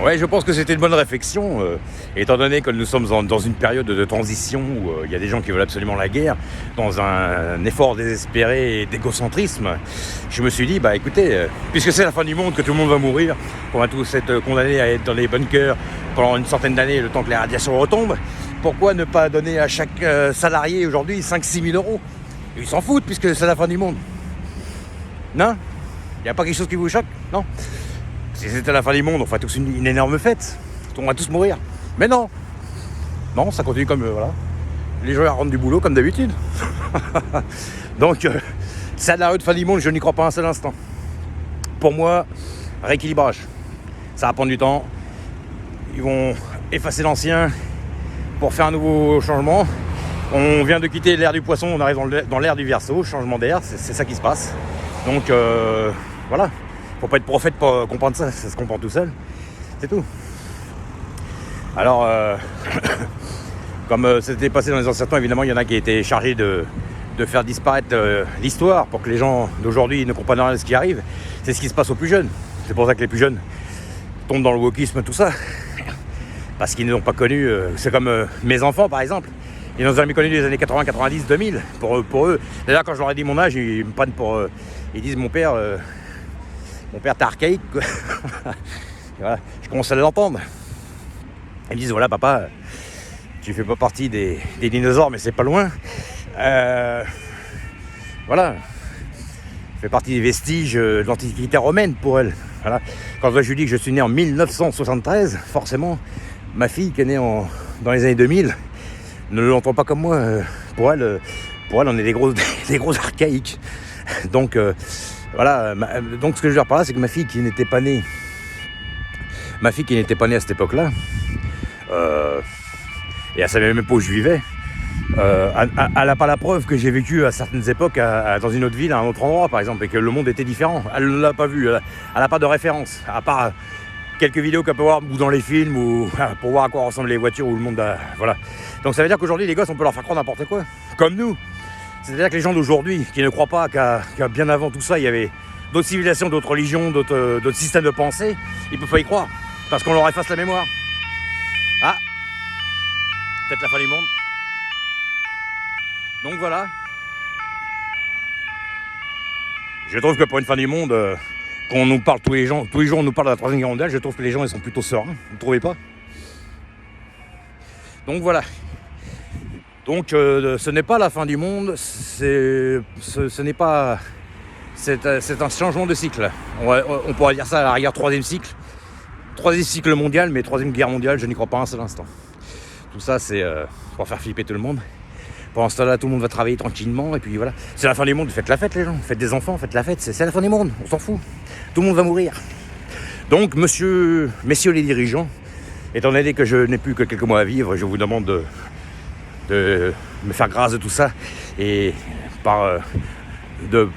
Ouais, je pense que c'était une bonne réflexion, étant donné que nous sommes dans une période de transition où il y a des gens qui veulent absolument la guerre, dans un effort désespéré et d'égocentrisme. Je me suis dit, bah écoutez, puisque c'est la fin du monde, que tout le monde va mourir, qu'on va tous être condamnés à être dans les bunkers pendant une centaine d'années, le temps que les radiations retombent, pourquoi ne pas donner à chaque salarié aujourd'hui 5-6 000 euros? Ils s'en foutent puisque c'est la fin du monde. Non? Il n'y a pas quelque chose qui vous choque? Non? Si c'était la fin du monde, on ferait tous une énorme fête. On va tous mourir. Mais non. Non, ça continue comme... voilà. Les gens rentrent du boulot comme d'habitude. Donc, scénario de fin du monde, je n'y crois pas un seul instant. Pour moi, rééquilibrage. Ça va prendre du temps. Ils vont effacer l'ancien pour faire un nouveau changement. On vient de quitter l'ère du poisson, on arrive dans l'ère du Verseau, changement d'air, c'est ça qui se passe. Donc, voilà. Faut pas être prophète pour comprendre ça se comprend tout seul, c'est tout. Alors, comme c'était passé dans les anciens temps, évidemment, il y en a qui étaient chargés de faire disparaître l'histoire pour que les gens d'aujourd'hui ne comprennent rien de ce qui arrive. C'est ce qui se passe aux plus jeunes. C'est pour ça que les plus jeunes tombent dans le wokisme, tout ça. Parce qu'ils ne l'ont pas connu. C'est comme mes enfants, par exemple. Ils n'ont jamais connu les années 80, 90, 2000. Pour eux. D'ailleurs, quand je leur ai dit mon âge, ils me prennent pour... ils disent, mon père, t'es archaïque, quoi. Voilà, je commence à l'entendre. Ils me disent, voilà, papa, tu fais pas partie des dinosaures, mais c'est pas loin. Voilà. Je fais partie des vestiges de l'Antiquité romaine pour elle. Voilà. Quand je lui dis que je suis né en 1973, forcément, ma fille qui est née dans les années 2000 ne l'entend pas comme moi. Pour elle, on est des gros archaïques. Donc, voilà. Donc, ce que je veux dire par là, c'est que ma fille qui n'était pas née à cette époque-là, et elle savait même pas où je vivais, elle n'a pas la preuve que j'ai vécu à certaines époques dans une autre ville, à un autre endroit, par exemple, et que le monde était différent. Elle ne l'a pas vu. Elle n'a pas de référence, à part quelques vidéos qu'elle peut voir ou dans les films ou pour voir à quoi ressemblent les voitures ou le monde. Voilà. Donc ça veut dire qu'aujourd'hui, les gosses, on peut leur faire croire n'importe quoi, comme nous. C'est-à-dire que les gens d'aujourd'hui qui ne croient pas qu'à bien avant tout ça, il y avait d'autres civilisations, d'autres religions, d'autres systèmes de pensée, ils ne peuvent pas y croire, parce qu'on leur efface la mémoire. Ah, peut-être la fin du monde. Donc voilà. Je trouve que pour une fin du monde, qu'on nous parle tous les jours, on nous parle de la Troisième Guerre mondiale, je trouve que les gens ils sont plutôt sereins, vous ne trouvez pas? Donc voilà. Donc ce n'est pas la fin du monde, ce n'est pas... C'est un changement de cycle. On pourrait dire ça à la rigueur troisième cycle mondial, mais Troisième Guerre mondiale, je n'y crois pas un seul instant. Tout ça, c'est pour faire flipper tout le monde. Pendant ce temps-là, tout le monde va travailler tranquillement, et puis voilà. C'est la fin du monde, faites la fête les gens, faites des enfants, faites la fête, c'est la fin du monde, on s'en fout. Tout le monde va mourir. Donc, messieurs les dirigeants, étant donné que je n'ai plus que quelques mois à vivre, je vous demande de me faire grâce de tout ça, et de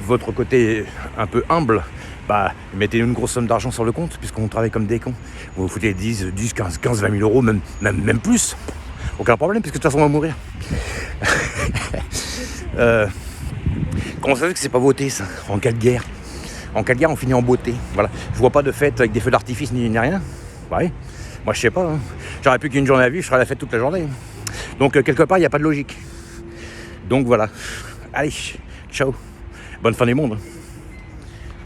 votre côté un peu humble, bah, mettez une grosse somme d'argent sur le compte, puisqu'on travaille comme des cons. Vous vous foutez 10, 15, 20 000 euros, même plus. Aucun problème, puisque de toute façon on va mourir. Comment ça fait que c'est pas voté ça, en cas de guerre? En cas de guerre, on finit en beauté. Voilà. Je vois pas de fête avec des feux d'artifice ni rien. Bah oui. Moi je sais pas. Hein. J'aurais plus qu'une journée à vivre, je ferais la fête toute la journée. Donc quelque part, il n'y a pas de logique. Donc voilà. Allez, ciao. Bonne fin du monde.